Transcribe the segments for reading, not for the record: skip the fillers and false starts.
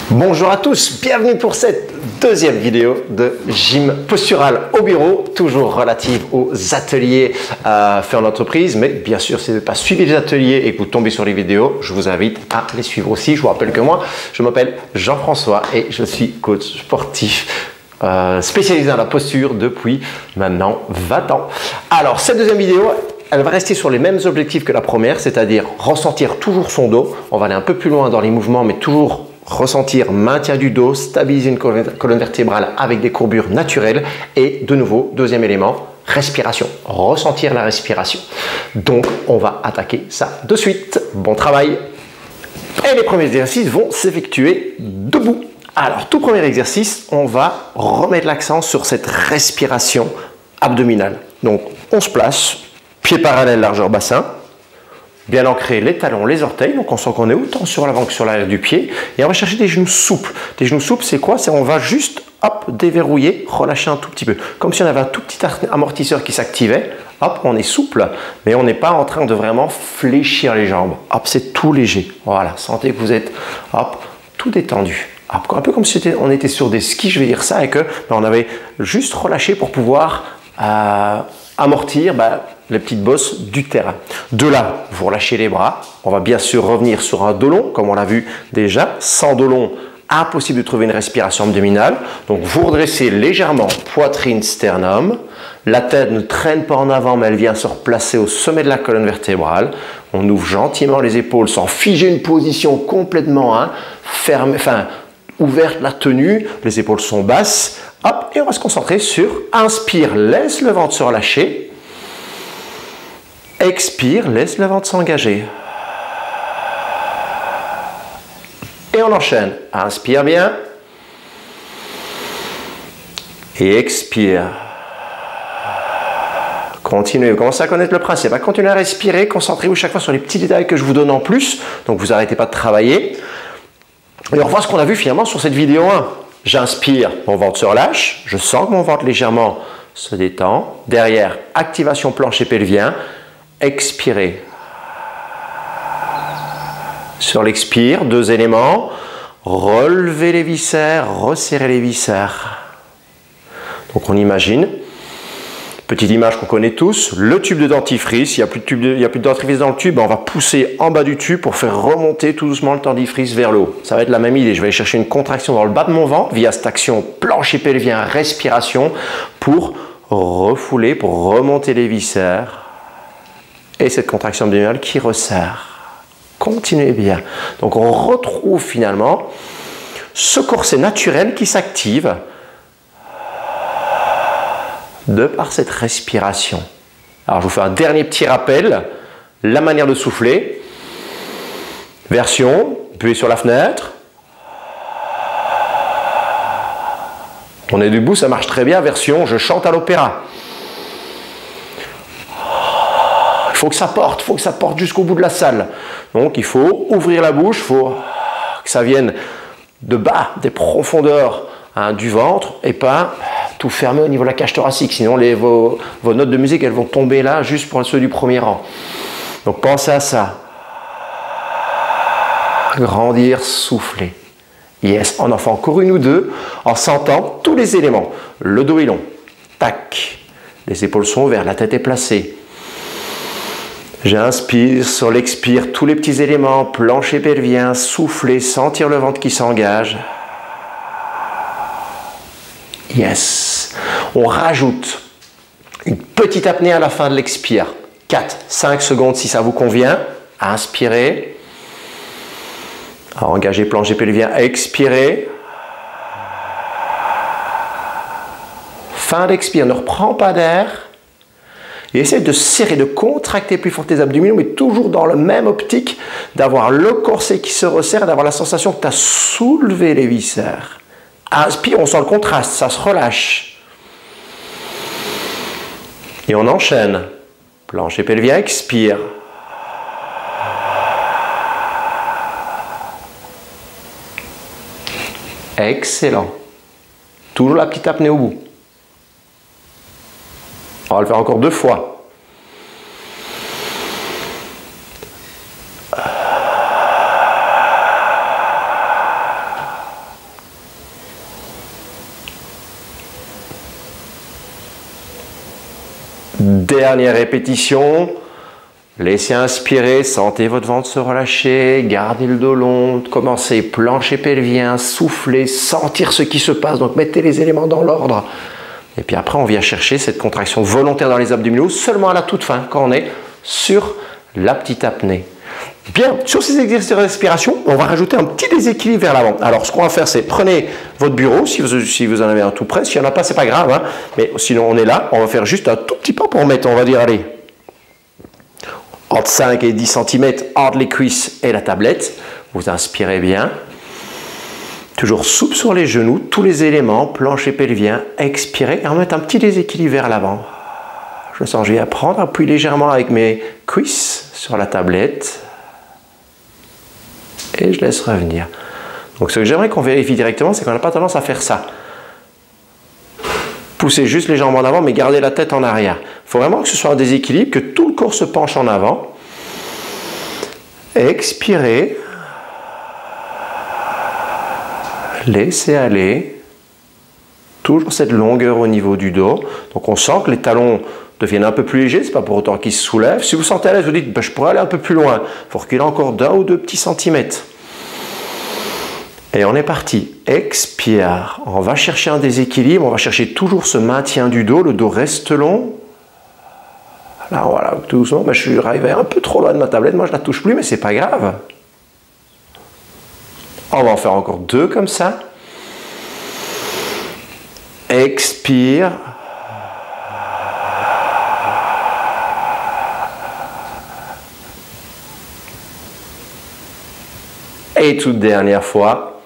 Bonjour à tous, bienvenue pour cette deuxième vidéo de gym postural au bureau, toujours relative aux ateliers faits en entreprise. Mais bien sûr, si vous n'avez pas suivi les ateliers et que vous tombez sur les vidéos, je vous invite à les suivre aussi. Je vous rappelle que moi, je m'appelle Jean-François et je suis coach sportif spécialisé dans la posture depuis maintenant 20 ans. Alors, cette deuxième vidéo, elle va rester sur les mêmes objectifs que la première, c'est-à-dire ressentir toujours son dos. On va aller un peu plus loin dans les mouvements, mais toujours ressentir maintien du dos, stabiliser une colonne vertébrale avec des courbures naturelles. Et de nouveau, deuxième élément, respiration. Ressentir la respiration. Donc, on va attaquer ça de suite. Bon travail. Et les premiers exercices vont s'effectuer debout. Alors, tout premier exercice, on va remettre l'accent sur cette respiration abdominale. Donc, on se place, pieds parallèles, largeur bassin. Bien ancré les talons, les orteils, donc on sent qu'on est autant sur l'avant que sur l'arrière du pied. Et on va chercher des genoux souples. Des genoux souples, c'est quoi? C'est on va juste, hop, déverrouiller, relâcher un tout petit peu. Comme si on avait un tout petit amortisseur qui s'activait. Hop, on est souple, mais on n'est pas en train de vraiment fléchir les jambes. Hop, c'est tout léger. Voilà, sentez que vous êtes, hop, tout détendu. Hop, un peu comme si on était sur des skis, je vais dire ça, et que on avait juste relâché pour pouvoir amortir les petites bosses du terrain. De là, vous relâchez les bras. On va bien sûr revenir sur un dos long, comme on l'a vu déjà. Sans dos long, impossible de trouver une respiration abdominale. Donc, vous redressez légèrement poitrine, sternum. La tête ne traîne pas en avant, mais elle vient se replacer au sommet de la colonne vertébrale. On ouvre gentiment les épaules sans figer une position complètement fermée, ouverte la tenue. Les épaules sont basses. Hop, et on va se concentrer sur inspire, laisse le ventre se relâcher. Expire, laisse le ventre s'engager. Et on enchaîne. Inspire bien. Et expire. Continuez, vous commencez à connaître le principe. Continuez à respirer, concentrez-vous chaque fois sur les petits détails que je vous donne en plus. Donc vous n'arrêtez pas de travailler. Et on revoit ce qu'on a vu finalement sur cette vidéo 1. J'inspire, mon ventre se relâche. Je sens que mon ventre légèrement se détend. Derrière, activation plancher pelvien. Expirez. Sur l'expire, deux éléments. Relevez les viscères, resserrez les viscères. Donc on imagine, petite image qu'on connaît tous, le tube de dentifrice. Il n'y a plus de dentifrice dans le tube, on va pousser en bas du tube pour faire remonter tout doucement le dentifrice vers le haut. Ça va être la même idée. Je vais aller chercher une contraction dans le bas de mon ventre via cette action plancher pelvien, respiration, pour refouler, pour remonter les viscères. Et cette contraction abdominale qui resserre. Continuez bien. Donc on retrouve finalement ce corset naturel qui s'active de par cette respiration. Alors je vous fais un dernier petit rappel. La manière de souffler. Version, appuyez sur la fenêtre. On est debout, ça marche très bien. Version, je chante à l'opéra. Il faut que ça porte jusqu'au bout de la salle. Donc il faut ouvrir la bouche, il faut que ça vienne de bas, des profondeurs du ventre et pas tout fermer au niveau de la cage thoracique. Sinon vos notes de musique elles vont tomber là juste pour ceux du premier rang. Donc pensez à ça. Grandir, souffler. Yes, on en fait encore une ou deux en sentant tous les éléments. Le dos est long. Tac. Les épaules sont ouvertes, la tête est placée. J'inspire, sur l'expire, tous les petits éléments, plancher pelvien, souffler, sentir le ventre qui s'engage. Yes. On rajoute une petite apnée à la fin de l'expire. 4-5 secondes si ça vous convient. Inspirez. Engagez plancher pelvien, expirez. Fin d'expire, ne reprends pas d'air. Et essaye de serrer, de contracter plus fort tes abdominaux, mais toujours dans la même optique d'avoir le corset qui se resserre, d'avoir la sensation que tu as soulevé les viscères. Inspire, on sent le contraste, ça se relâche. Et on enchaîne. Plancher pelvien, expire. Excellent. Toujours la petite apnée au bout. On va le faire encore 2 fois. Dernière répétition. Laissez inspirer, sentez votre ventre se relâcher, gardez le dos long, commencez plancher pelvien, soufflez, sentir ce qui se passe, donc mettez les éléments dans l'ordre. Et puis après, on vient chercher cette contraction volontaire dans les abdominaux seulement à la toute fin, quand on est sur la petite apnée. Bien, sur ces exercices de respiration, on va rajouter un petit déséquilibre vers l'avant. Alors, ce qu'on va faire, c'est prenez votre bureau, si vous en avez un tout près. S'il n'y en a pas, c'est pas grave, hein, mais sinon, on est là. On va faire juste un tout petit pas pour mettre, on va dire, allez, entre 5 et 10 cm entre les cuisses et la tablette. Vous inspirez bien. Toujours souple sur les genoux, tous les éléments, plancher pelvien, expirez et on met un petit déséquilibre vers l'avant. Je sens, je vais prendre, appuie légèrement avec mes cuisses sur la tablette. Et je laisse revenir. Donc ce que j'aimerais qu'on vérifie directement, c'est qu'on n'a pas tendance à faire ça. Poussez juste les jambes en avant, mais gardez la tête en arrière. Il faut vraiment que ce soit un déséquilibre, que tout le corps se penche en avant. Expirez. Laissez aller. Toujours cette longueur au niveau du dos. Donc on sent que les talons deviennent un peu plus légers, ce n'est pas pour autant qu'ils se soulèvent. Si vous sentez à l'aise, vous dites ben, je pourrais aller un peu plus loin. Il faut reculer encore d'1 ou 2 petits centimètres. Et on est parti. Expire. On va chercher un déséquilibre. On va chercher toujours ce maintien du dos. Le dos reste long. Là, voilà, tout doucement. Ben, je suis arrivé un peu trop loin de ma tablette. Moi, je ne la touche plus, mais ce n'est pas grave. On va en faire encore 2 comme ça. Expire. Et toute dernière fois.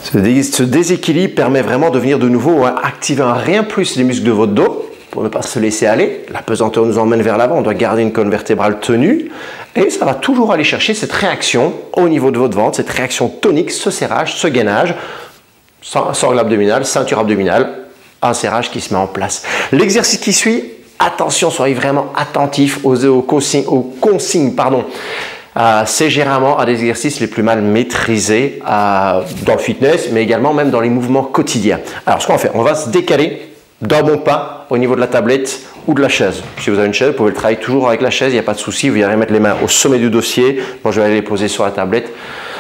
Ce déséquilibre permet vraiment de venir de nouveau activer un rien plus les muscles de votre dos pour ne pas se laisser aller. La pesanteur nous emmène vers l'avant, on doit garder une colonne vertébrale tenue et ça va toujours aller chercher cette réaction au niveau de votre ventre, cette réaction tonique, ce serrage, ce gainage, sangle abdominale, ceinture abdominale, un serrage qui se met en place. L'exercice qui suit, attention, soyez vraiment attentifs aux consignes. C'est généralement un des exercices les plus mal maîtrisés dans le fitness, mais également même dans les mouvements quotidiens. Alors, ce qu'on va faire, on va se décaler d'un bon pas au niveau de la tablette ou de la chaise. Si vous avez une chaise, vous pouvez le travailler toujours avec la chaise, il n'y a pas de souci, vous irez mettre les mains au sommet du dossier. Moi, je vais aller les poser sur la tablette.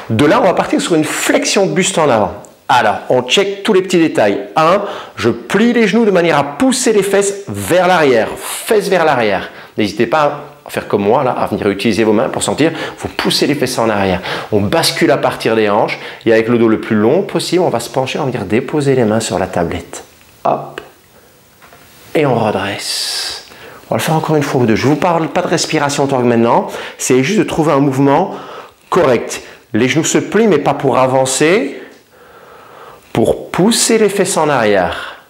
De là, on va partir sur une flexion de buste en avant. Alors, on check tous les petits détails. 1, je plie les genoux de manière à pousser les fesses vers l'arrière, fesses vers l'arrière. N'hésitez pas à faire comme moi, là, à venir utiliser vos mains pour sentir. Vous poussez les fesses en arrière. On bascule à partir des hanches et avec le dos le plus long possible, on va se pencher, on va venir déposer les mains sur la tablette. Hop. Et on redresse. On va le faire encore une fois ou deux. Je ne vous parle pas de respiration en tant que maintenant. C'est juste de trouver un mouvement correct. Les genoux se plient, mais pas pour avancer. Pour pousser les fesses en arrière.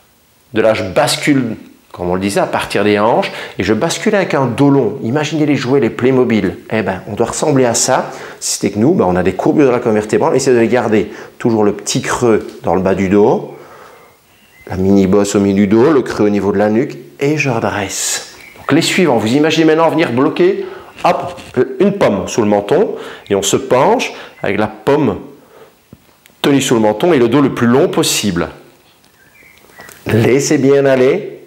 De là, je bascule, comme on le disait, à partir des hanches. Et je bascule avec un dos long. Imaginez les jouets, les Playmobil. Eh bien, on doit ressembler à ça. Si c'était que nous, on a des courbures de la colonne vertébrale. On essaie de les garder. Toujours le petit creux dans le bas du dos. La mini-bosse au milieu du dos. Le creux au niveau de la nuque. Et je redresse. Donc, les suivants. Vous imaginez maintenant venir bloquer, hop, une pomme sous le menton. Et on se penche avec la pomme tenue sous le menton et le dos le plus long possible. Laissez bien aller.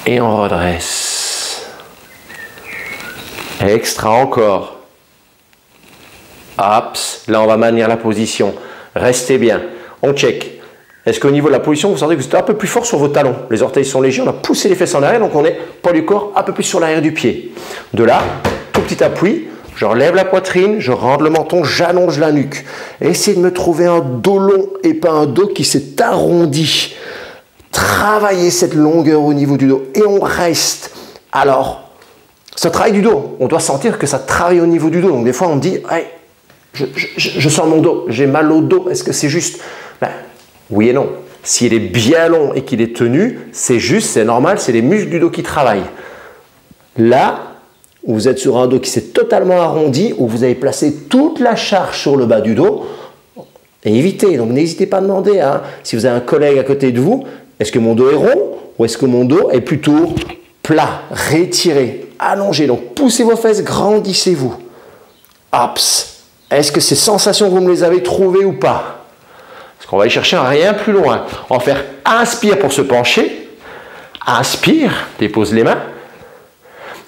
Et on redresse. Extra encore. Hop. Là, on va maintenir la position. Restez bien. On check. Est-ce qu'au niveau de la position, vous sentez que vous êtes un peu plus fort sur vos talons? Les orteils sont légers, on a poussé les fesses en arrière, donc on est poids du corps un peu plus sur l'arrière du pied. De là, tout petit appui. Je relève la poitrine, je rentre le menton, j'allonge la nuque. Essayez de me trouver un dos long et pas un dos qui s'est arrondi. Travaillez cette longueur au niveau du dos et on reste. Alors, ce travail du dos, on doit sentir que ça travaille au niveau du dos. Donc des fois on me dit, hey, je sens mon dos, j'ai mal au dos, est-ce que c'est juste? Ben, oui et non. S'il est bien long et qu'il est tenu, c'est juste, c'est normal, c'est les muscles du dos qui travaillent. Là, où vous êtes sur un dos qui s'est totalement arrondi, où vous avez placé toute la charge sur le bas du dos, et évitez. Donc n'hésitez pas à demander, hein, si vous avez un collègue à côté de vous, est-ce que mon dos est rond ou est-ce que mon dos est plutôt plat, retiré, allongé? Donc poussez vos fesses, grandissez-vous. Hops. Est-ce que ces sensations, vous me les avez trouvées ou pas? Parce qu'on va aller chercher un rien plus loin. On va faire inspire pour se pencher. Inspire, dépose les mains.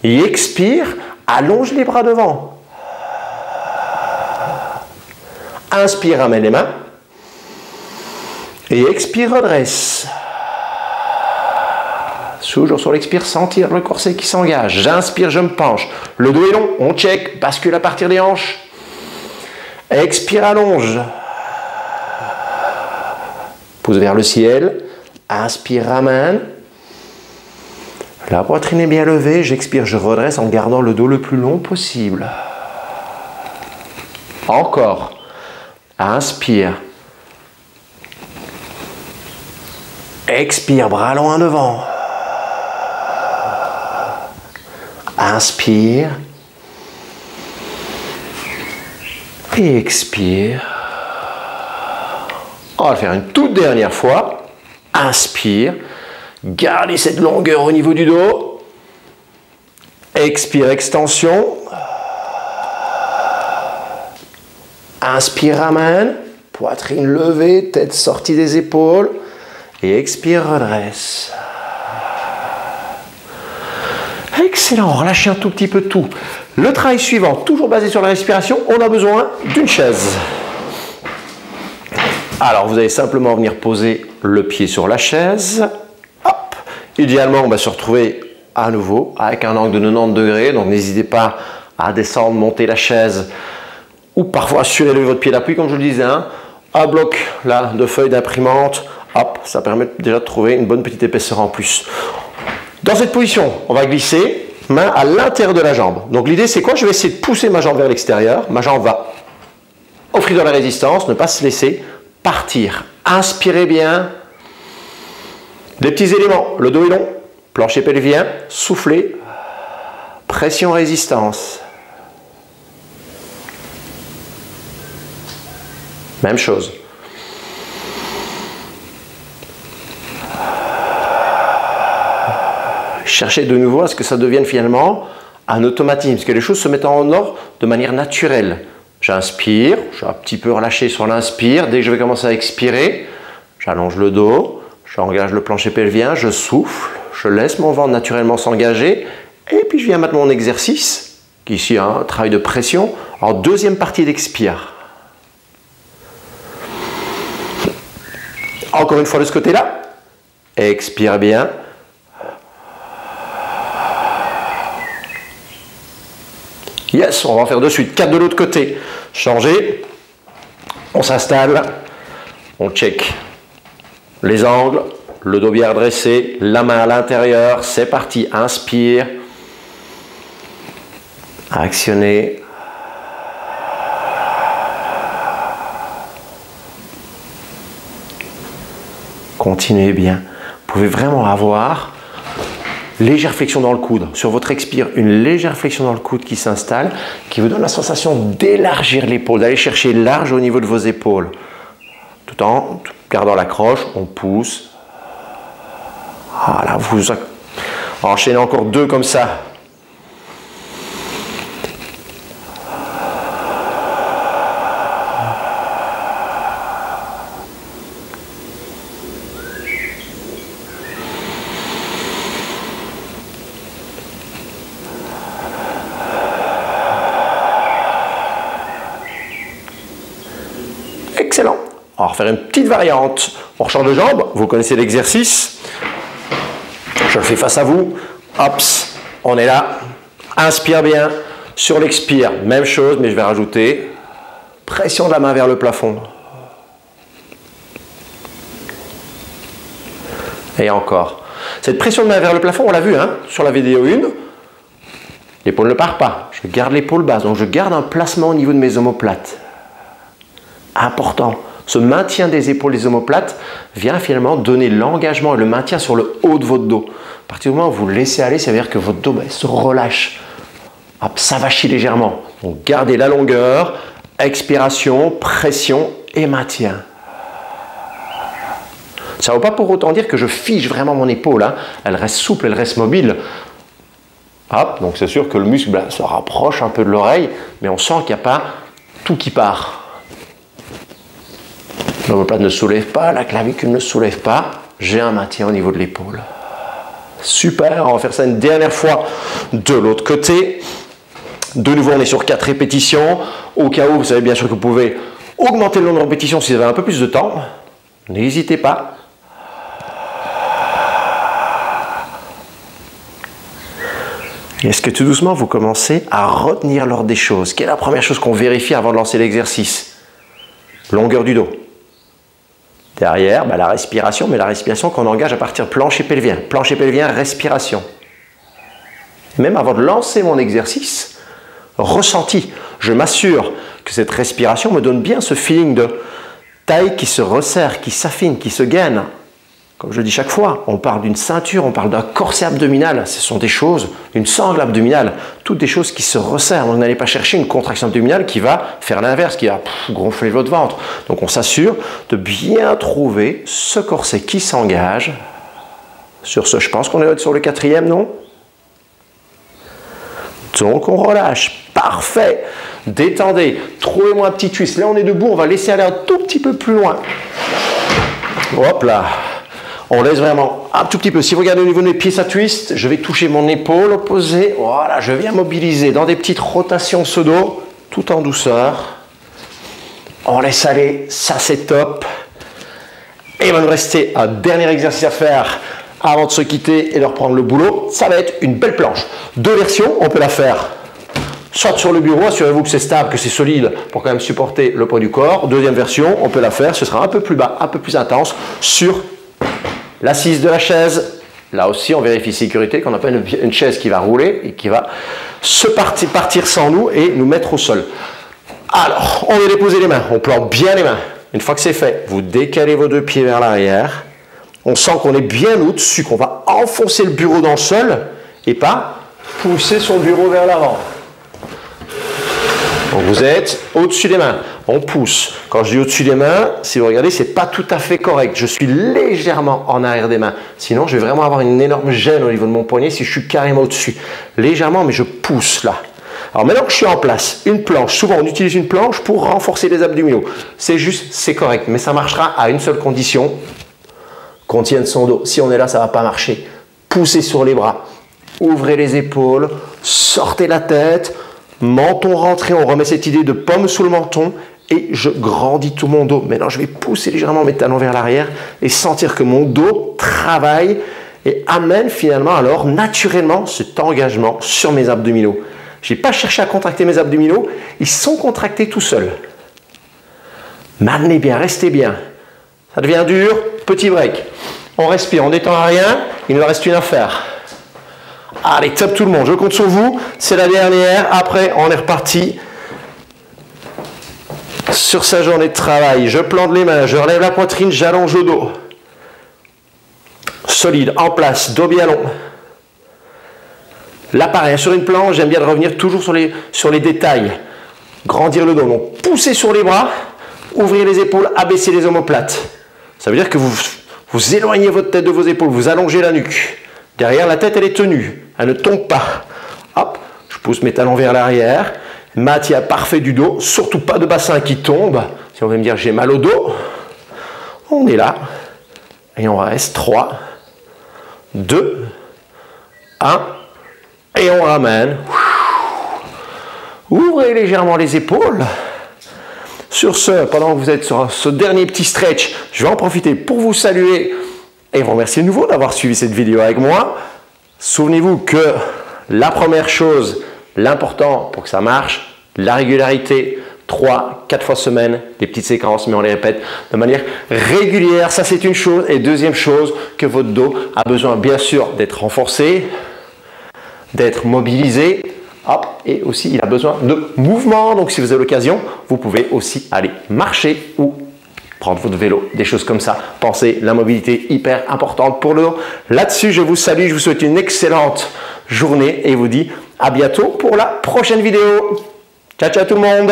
Et expire, allonge les bras devant. Inspire, ramène les mains. Et expire, redresse. Toujours sur l'expire, sentir le corset qui s'engage. J'inspire, je me penche. Le dos est long, on check, bascule à partir des hanches. Expire, allonge. Pousse vers le ciel. Inspire, ramène. La poitrine est bien levée. J'expire, je redresse en gardant le dos le plus long possible. Encore. Inspire. Expire, bras loin devant. Inspire. Et expire. On va le faire une toute dernière fois. Inspire. Gardez cette longueur au niveau du dos. Expire, extension. Inspire, ramène. Poitrine levée, tête sortie des épaules. Et expire, redresse. Excellent, relâchez un tout petit peu tout. Le travail suivant, toujours basé sur la respiration, on a besoin d'une chaise. Alors, vous allez simplement venir poser le pied sur la chaise. Hop. Idéalement, on va se retrouver à nouveau avec un angle de 90 degrés. Donc, n'hésitez pas à descendre, monter la chaise ou parfois surélever votre pied d'appui, comme je vous le disais. Un bloc là, de feuilles d'imprimante. Hop, ça permet déjà de trouver une bonne petite épaisseur en plus. Dans cette position, on va glisser main à l'intérieur de la jambe. Donc l'idée c'est quoi? Je vais essayer de pousser ma jambe vers l'extérieur. Ma jambe va offrir de la résistance, ne pas se laisser partir. Inspirez bien. Des petits éléments. Le dos est long, plancher pelvien, soufflez. Pression, résistance. Même chose. Cherchez de nouveau à ce que ça devienne finalement un automatisme, parce que les choses se mettent en ordre de manière naturelle. J'inspire, je suis un petit peu relâché sur l'inspire. Dès que je vais commencer à expirer, j'allonge le dos, j'engage le plancher pelvien, je souffle, je laisse mon ventre naturellement s'engager, et puis je viens mettre mon exercice, qui est ici un travail de pression, en deuxième partie d'expire. Encore une fois de ce côté-là, expire bien. Yes, on va en faire de suite. 4 de l'autre côté. Changer. On s'installe. On check les angles. Le dos bien redressé. La main à l'intérieur. C'est parti. Inspire. Actionnez. Continuez bien. Vous pouvez vraiment avoir légère flexion dans le coude. Sur votre expire, une légère flexion dans le coude qui s'installe, qui vous donne la sensation d'élargir l'épaule, d'aller chercher large au niveau de vos épaules. Tout en gardant l'accroche, on pousse. Voilà, vous enchaînez encore 2 comme ça. Excellent. On va refaire une petite variante. On rechange de jambe. Vous connaissez l'exercice. Je le fais face à vous. Hop, on est là. Inspire bien. Sur l'expire, même chose, mais je vais rajouter pression de la main vers le plafond. Et encore. Cette pression de main vers le plafond, on l'a vu sur la vidéo 1. L'épaule ne part pas. Je garde l'épaule basse. Donc je garde un placement au niveau de mes omoplates. Important. Ce maintien des épaules, des omoplates, vient finalement donner l'engagement et le maintien sur le haut de votre dos. À partir du moment où vous le laissez aller, ça veut dire que votre dos se relâche. Hop, s'avachit légèrement. Donc gardez la longueur, expiration, pression et maintien. Ça ne veut pas pour autant dire que je fige vraiment mon épaule. Elle reste souple, elle reste mobile. Hop, donc c'est sûr que le muscle se rapproche un peu de l'oreille, mais on sent qu'il n'y a pas tout qui part. L'omoplate ne soulève pas, la clavicule ne soulève pas. J'ai un maintien au niveau de l'épaule. Super, on va faire ça une dernière fois de l'autre côté. De nouveau, on est sur 4 répétitions. Au cas où, vous savez bien sûr que vous pouvez augmenter le nombre de répétitions si vous avez un peu plus de temps. N'hésitez pas. Est-ce que tout doucement, vous commencez à retenir l'ordre des choses? Quelle est la première chose qu'on vérifie avant de lancer l'exercice? Longueur du dos. Derrière, la respiration, mais la respiration qu'on engage à partir plancher pelvien. Plancher pelvien, respiration. Même avant de lancer mon exercice, ressenti. Je m'assure que cette respiration me donne bien ce feeling de taille qui se resserre, qui s'affine, qui se gaine. Comme je le dis chaque fois, on parle d'une ceinture, on parle d'un corset abdominal. Ce sont des choses, une sangle abdominale, toutes des choses qui se resserrent. Donc, vous n'allez pas chercher une contraction abdominale qui va faire l'inverse, qui va gonfler votre ventre. Donc on s'assure de bien trouver ce corset qui s'engage. Sur ce, je pense qu'on est sur le 4e, non? Donc on relâche. Parfait. Détendez. Trouvez-moi un petit twist. Là, on est debout. On va laisser aller un tout petit peu plus loin. Hop là. On laisse vraiment un tout petit peu. Si vous regardez au niveau de mes pieds, ça twist. Je vais toucher mon épaule opposée. Voilà, je viens mobiliser dans des petites rotations ce dos, tout en douceur. On laisse aller. Ça, c'est top. Et il va nous rester un dernier exercice à faire avant de se quitter et de reprendre le boulot. Ça va être une belle planche. 2 versions. On peut la faire soit sur le bureau. Assurez-vous que c'est stable, que c'est solide pour quand même supporter le poids du corps. Deuxième version, on peut la faire. Ce sera un peu plus bas, un peu plus intense sur l'assise de la chaise. Là aussi, on vérifie sécurité, qu'on n'a pas une chaise qui va rouler et qui va partir sans nous et nous mettre au sol. Alors, on va déposer les mains, on plante bien les mains. Une fois que c'est fait, vous décalez vos 2 pieds vers l'arrière. On sent qu'on est bien au-dessus, qu'on va enfoncer le bureau dans le sol et pas pousser son bureau vers l'avant. Donc vous êtes au-dessus des mains, on pousse. Quand je dis au-dessus des mains, si vous regardez, ce n'est pas tout à fait correct. Je suis légèrement en arrière des mains. Sinon, je vais vraiment avoir une énorme gêne au niveau de mon poignet si je suis carrément au-dessus. Légèrement, mais je pousse là. Alors maintenant que je suis en place, une planche, souvent on utilise une planche pour renforcer les abdominaux. C'est juste, c'est correct, mais ça marchera à une seule condition, qu'on tienne son dos. Si on est là, ça ne va pas marcher. Poussez sur les bras, ouvrez les épaules, sortez la tête, menton rentré, on remet cette idée de pomme sous le menton et je grandis tout mon dos. Maintenant, je vais pousser légèrement mes talons vers l'arrière et sentir que mon dos travaille et amène finalement alors naturellement cet engagement sur mes abdominaux. Je n'ai pas cherché à contracter mes abdominaux, ils sont contractés tout seuls. Maintenez bien, restez bien. Ça devient dur, petit break. On respire, on détend à rien, il nous reste une affaire. Allez, top tout le monde, je compte sur vous, c'est la dernière, après on est reparti sur sa journée de travail. Je plante les mains, je relève la poitrine, j'allonge le dos. Solide, en place, dos bien long. Là pareil, sur une planche, j'aime bien revenir toujours sur les détails. Grandir le dos, donc poussez sur les bras, ouvrez les épaules, abaissez les omoplates. Ça veut dire que vous éloignez votre tête de vos épaules, vous allongez la nuque. Derrière, la tête, elle est tenue. Elle ne tombe pas. Hop, je pousse mes talons vers l'arrière. Maintien parfait du dos. Surtout pas de bassin qui tombe. Si on veut me dire j'ai mal au dos, on est là. Et on reste 3, 2, 1. Et on ramène. Ouvrez légèrement les épaules. Sur ce, pendant que vous êtes sur ce dernier petit stretch, je vais en profiter pour vous saluer et vous remercier de nouveau d'avoir suivi cette vidéo avec moi. Souvenez-vous que la première chose, l'important pour que ça marche, la régularité, 3-4 fois semaine, des petites séquences, mais on les répète de manière régulière. Ça, c'est une chose. Et deuxième chose, que votre dos a besoin bien sûr d'être renforcé, d'être mobilisé. Hop, et aussi, il a besoin de mouvement. Donc, si vous avez l'occasion, vous pouvez aussi aller marcher ou prendre votre vélo, des choses comme ça. Pensez, la mobilité hyper importante pour le dos. Là-dessus, je vous salue, je vous souhaite une excellente journée et vous dis à bientôt pour la prochaine vidéo. Ciao, ciao tout le monde!